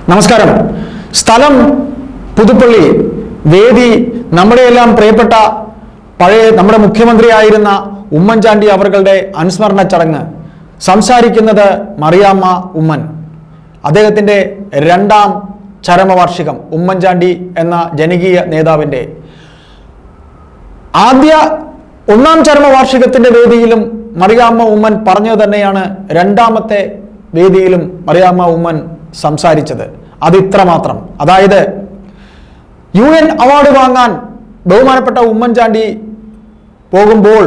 നമസ്കാരം. സ്ഥലം പുതുപ്പള്ളി, വേദി നമ്മുടെയെല്ലാം പ്രിയപ്പെട്ട പഴയ നമ്മുടെ മുഖ്യമന്ത്രിയായിരുന്ന ഉമ്മൻചാണ്ടി അവരുടെ അനുസ്മരണ ചടങ്ങ്. സംസാരിക്കുന്നത് മറിയാമ്മ ഉമ്മൻ. അദ്ദേഹത്തിൻ്റെ രണ്ടാം ചരമവാർഷികം, ഉമ്മൻചാണ്ടി എന്ന ജനകീയ നേതാവിൻ്റെ ഒന്നാം ചരമവാർഷികത്തിൻ്റെ വേദിയിലും മറിയാമ്മ ഉമ്മൻ പറഞ്ഞത് തന്നെയാണ് രണ്ടാമത്തെ വേദിയിലും മറിയാമ്മ ഉമ്മൻ സംസാരിച്ചത്. അത് ഇത്രമാത്രം. അതായത് UN അവാർഡ് വാങ്ങാൻ ബഹുമാനപ്പെട്ട ഉമ്മൻചാണ്ടി പോകുമ്പോൾ,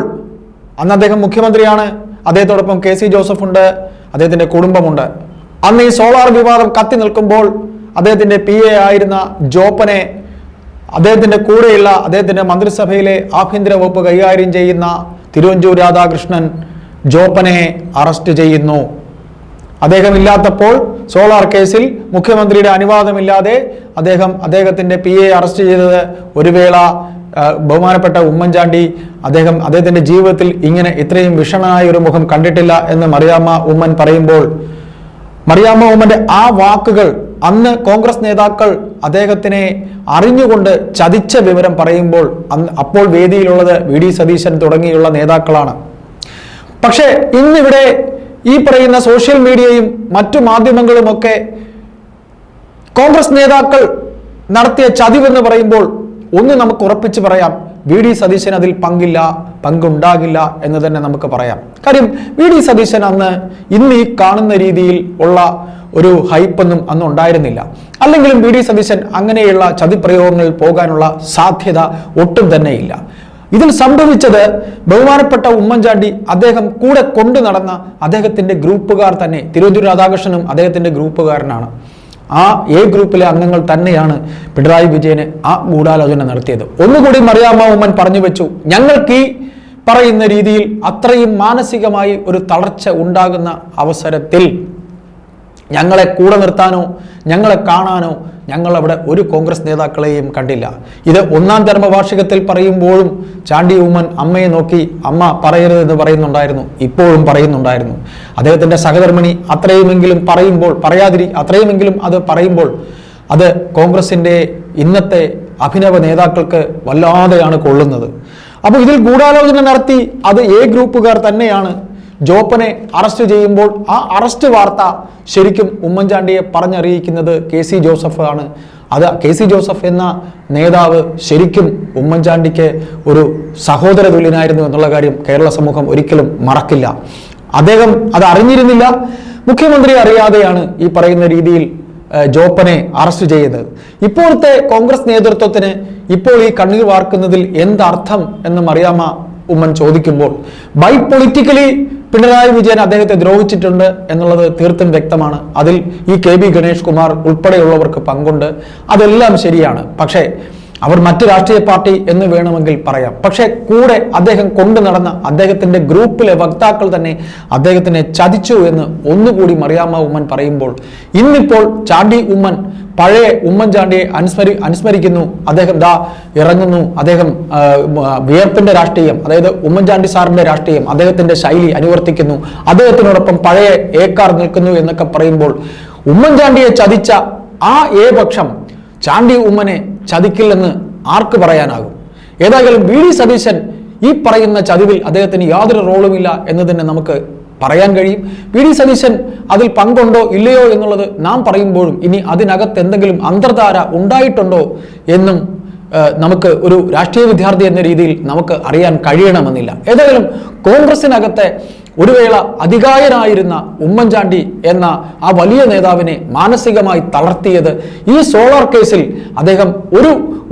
അന്ന് അദ്ദേഹം മുഖ്യമന്ത്രിയാണ്, അദ്ദേഹത്തോടൊപ്പം KC ജോസഫ് ഉണ്ട്, അദ്ദേഹത്തിൻ്റെ കുടുംബമുണ്ട്. അന്ന് ഈ സോളാർ വിവാദം കത്തി നിൽക്കുമ്പോൾ അദ്ദേഹത്തിൻ്റെ PA ആയിരുന്ന ജോപ്പനെ, അദ്ദേഹത്തിൻ്റെ കൂടെയുള്ള അദ്ദേഹത്തിൻ്റെ മന്ത്രിസഭയിലെ ആഭ്യന്തര വകുപ്പ് കൈകാര്യം ചെയ്യുന്ന തിരുവഞ്ചൂർ രാധാകൃഷ്ണൻ ജോപ്പനെ അറസ്റ്റ് ചെയ്യുന്നു. അദ്ദേഹം ഇല്ലാത്തപ്പോൾ സോളാർ കേസിൽ മുഖ്യമന്ത്രിയുടെ അനുവാദമില്ലാതെ അദ്ദേഹത്തിൻ്റെ PA അറസ്റ്റ് ചെയ്തത് ഒരു വേള ബഹുമാനപ്പെട്ട ഉമ്മൻചാണ്ടി അദ്ദേഹത്തിൻ്റെ ജീവിതത്തിൽ ഇങ്ങനെ ഇത്രയും വിഷണനായ ഒരു മുഖം കണ്ടിട്ടില്ല എന്ന് മറിയാമ്മ ഉമ്മൻ പറയുമ്പോൾ, മറിയാമ്മ ഉമ്മന്റെ ആ വാക്കുകൾ അന്ന് കോൺഗ്രസ് നേതാക്കൾ അദ്ദേഹത്തിനെ അറിഞ്ഞുകൊണ്ട് ചതിച്ച വിവരം പറയുമ്പോൾ അപ്പോൾ വേദിയിലുള്ളത് VD സതീശൻ തുടങ്ങിയുള്ള നേതാക്കളാണ്. പക്ഷേ ഇന്നിവിടെ ഈ പറയുന്ന സോഷ്യൽ മീഡിയയും മറ്റു മാധ്യമങ്ങളുമൊക്കെ കോൺഗ്രസ് നേതാക്കൾ നടത്തിയ ചതിവെന്ന് പറയുമ്പോൾ ഒന്ന് നമുക്ക് ഉറപ്പിച്ച് പറയാം, VD സതീശൻ അതിൽ പങ്കുണ്ടാകില്ല എന്ന് തന്നെ നമുക്ക് പറയാം. കാര്യം VD സതീശൻ ഇന്ന് ഈ കാണുന്ന രീതിയിൽ ഉള്ള ഒരു ഹൈപ്പൊന്നും അന്ന് ഉണ്ടായിരുന്നില്ല. അല്ലെങ്കിലും VD സതീശൻ അങ്ങനെയുള്ള ചതിപ്രയോഗങ്ങളിൽ പോകാനുള്ള സാധ്യത ഒട്ടും തന്നെയില്ല. ഇതിൽ സംഭവിച്ചത് ബഹുമാനപ്പെട്ട ഉമ്മൻചാണ്ടി അദ്ദേഹം കൂടെ കൊണ്ടു നടന്ന അദ്ദേഹത്തിന്റെ ഗ്രൂപ്പുകാർ തന്നെ, തിരുവഞ്ചൂർ രാധാകൃഷ്ണനും അദ്ദേഹത്തിന്റെ ഗ്രൂപ്പുകാരനാണ്. ആ A ഗ്രൂപ്പിലെ അംഗങ്ങൾ തന്നെയാണ് പിണറായി വിജയന് ആ ഗൂഢാലോചന നടത്തിയത്. ഒന്നുകൂടി മറിയാമ്മ ഉമ്മൻ പറഞ്ഞു വെച്ചു, ഞങ്ങൾക്ക് ഈ പറയുന്ന രീതിയിൽ അത്രയും മാനസികമായി ഒരു തളർച്ച ഉണ്ടാകുന്ന അവസരത്തിൽ ഞങ്ങളെ കൂടെ നിർത്താനോ ഞങ്ങളെ കാണാനോ ഞങ്ങൾ അവിടെ ഒരു കോൺഗ്രസ് നേതാക്കളെയും കണ്ടില്ല. ഇത് ഒന്നാം ചരമവാർഷികത്തിൽ പറയുമ്പോഴും ചാണ്ടി ഉമ്മൻ അമ്മയെ നോക്കി അമ്മ പറയരുതെന്ന് പറയുന്നുണ്ടായിരുന്നു, ഇപ്പോഴും പറയുന്നുണ്ടായിരുന്നു. അദ്ദേഹത്തിൻ്റെ സഹധർമ്മിണി അത്രയുമെങ്കിലും അത് പറയുമ്പോൾ അത് കോൺഗ്രസിൻ്റെ ഇന്നത്തെ അഭിനവ നേതാക്കൾക്ക് വല്ലാതെയാണ് കൊള്ളുന്നത്. അപ്പോൾ ഇതിൽ ഗൂഢാലോചന നടത്തി അത് A ഗ്രൂപ്പുകാർ തന്നെയാണ് ജോപ്പനെ അറസ്റ്റ് ചെയ്യുമ്പോൾ ആ അറസ്റ്റ് വാർത്ത ശരിക്കും ഉമ്മൻചാണ്ടിയെ പറഞ്ഞറിയിക്കുന്നത് KC ജോസഫ് ആണ്. KC ജോസഫ് എന്ന നേതാവ് ശരിക്കും ഉമ്മൻചാണ്ടിക്ക് ഒരു സഹോദര തുല്യനായിരുന്നു എന്നുള്ള കാര്യം കേരള സമൂഹം ഒരിക്കലും മറക്കില്ല. അദ്ദേഹം അത് അറിഞ്ഞിരുന്നില്ല, മുഖ്യമന്ത്രി അറിയാതെയാണ് ഈ പറയുന്ന രീതിയിൽ ജോപ്പനെ അറസ്റ്റ് ചെയ്തത്. ഇപ്പോഴത്തെ കോൺഗ്രസ് നേതൃത്വത്തിന് ഇപ്പോൾ ഈ കണ്ണീർ വാർക്കുന്നതിൽ എന്തർത്ഥം എന്ന് മറിയാമ്മ ഉമ്മൻ ചോദിക്കുമ്പോൾ, പൊളിറ്റിക്കലി പിണറായി വിജയൻ അദ്ദേഹത്തെ ദ്രോഹിച്ചിട്ടുണ്ട് എന്നുള്ളത് തീർത്തും വ്യക്തമാണ്. അതിൽ ഈ KB ഗണേഷ് കുമാർ ഉൾപ്പെടെയുള്ളവർക്ക് പങ്കുണ്ട്, അതെല്ലാം ശരിയാണ്. പക്ഷേ അവർ മറ്റു രാഷ്ട്രീയ പാർട്ടി എന്ന് വേണമെങ്കിൽ പറയാം. പക്ഷേ കൂടെ അദ്ദേഹം കൊണ്ടു നടന്ന അദ്ദേഹത്തിന്റെ ഗ്രൂപ്പിലെ വക്താക്കൾ തന്നെ അദ്ദേഹത്തിനെ ചതിച്ചു എന്ന് ഒന്നുകൂടി മറിയാമ്മ ഉമ്മൻ പറയുമ്പോൾ, ഇന്നിപ്പോൾ ചാണ്ടി ഉമ്മൻ പഴയ ഉമ്മൻചാണ്ടിയെ അനുസ്മരിക്കുന്നു. അദ്ദേഹം ഇറങ്ങുന്നു. അദ്ദേഹം വിയർപ്പിന്റെ രാഷ്ട്രീയം, അതായത് ഉമ്മൻചാണ്ടി സാറിന്റെ രാഷ്ട്രീയം, അദ്ദേഹത്തിന്റെ ശൈലി അനുവർത്തിക്കുന്നു. അദ്ദേഹത്തിനോടൊപ്പം പഴയ ഏക്കാർ നിൽക്കുന്നു എന്നൊക്കെ പറയുമ്പോൾ, ഉമ്മൻചാണ്ടിയെ ചതിച്ച ആ പക്ഷം ചാണ്ടി ഉമ്മനെ ചതിക്കില്ലെന്ന് ആർക്ക് പറയാനാകും? ഏതായാലും VD സതീശൻ ഈ പറയുന്ന ചതിവിൽ അദ്ദേഹത്തിന് യാതൊരു റോളുമില്ല എന്ന് തന്നെ നമുക്ക് പറയാൻ കഴിയും. VD സതീശൻ അതിൽ പങ്കുണ്ടോ ഇല്ലയോ എന്നുള്ളത് നാം പറയുമ്പോഴും ഇനി അതിനകത്ത് എന്തെങ്കിലും അന്തർധാര ഉണ്ടായിട്ടുണ്ടോ എന്നും നമുക്ക് ഒരു രാഷ്ട്രീയ വിദ്യാർത്ഥി എന്ന രീതിയിൽ നമുക്ക് അറിയാൻ കഴിയണമെന്നില്ല. ഏതായാലും കോൺഗ്രസിനകത്തെ ഒരു വേള അധികായനായിരുന്ന ഉമ്മൻചാണ്ടി എന്ന ആ വലിയ നേതാവിനെ മാനസികമായി തളർത്തിയത് ഈ സോളാർ കേസിൽ അദ്ദേഹം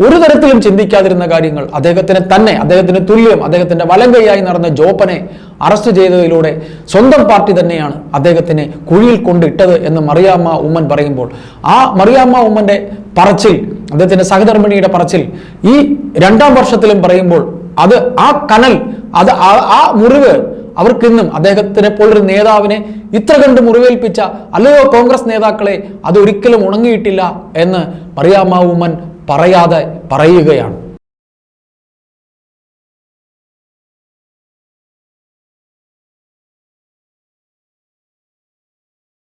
ഒരു തരത്തിലും ചിന്തിക്കാതിരുന്ന കാര്യങ്ങൾ, അദ്ദേഹത്തിന് തുല്യം അദ്ദേഹത്തിന്റെ വലം കൈയായി നടന്ന ജോപ്പനെ അറസ്റ്റ് ചെയ്തതിലൂടെ സ്വന്തം പാർട്ടി തന്നെയാണ് അദ്ദേഹത്തിനെ കുഴിയിൽ കൊണ്ടിട്ടത് എന്ന് മറിയാമ്മ ഉമ്മൻ പറയുമ്പോൾ, ആ മറിയാമ്മ ഉമ്മന്റെ പറച്ചിൽ, അദ്ദേഹത്തിന്റെ സഹധർമ്മിണിയുടെ പറച്ചിൽ ഈ രണ്ടാം വർഷത്തിലും പറയുമ്പോൾ അത് ആ കനൽ, അത് ആ മുറിവ് അവർക്കിന്നും അദ്ദേഹത്തിനെ പോലൊരു നേതാവിനെ ഇത്ര കണ്ട് മുറിവേൽപ്പിച്ച അല്ലയോ കോൺഗ്രസ് നേതാക്കളെ, അതൊരിക്കലും ഉണങ്ങിയിട്ടില്ല എന്ന് മറിയാമ്മ ഉമ്മൻ പറയാതെ പറയുകയാണ്.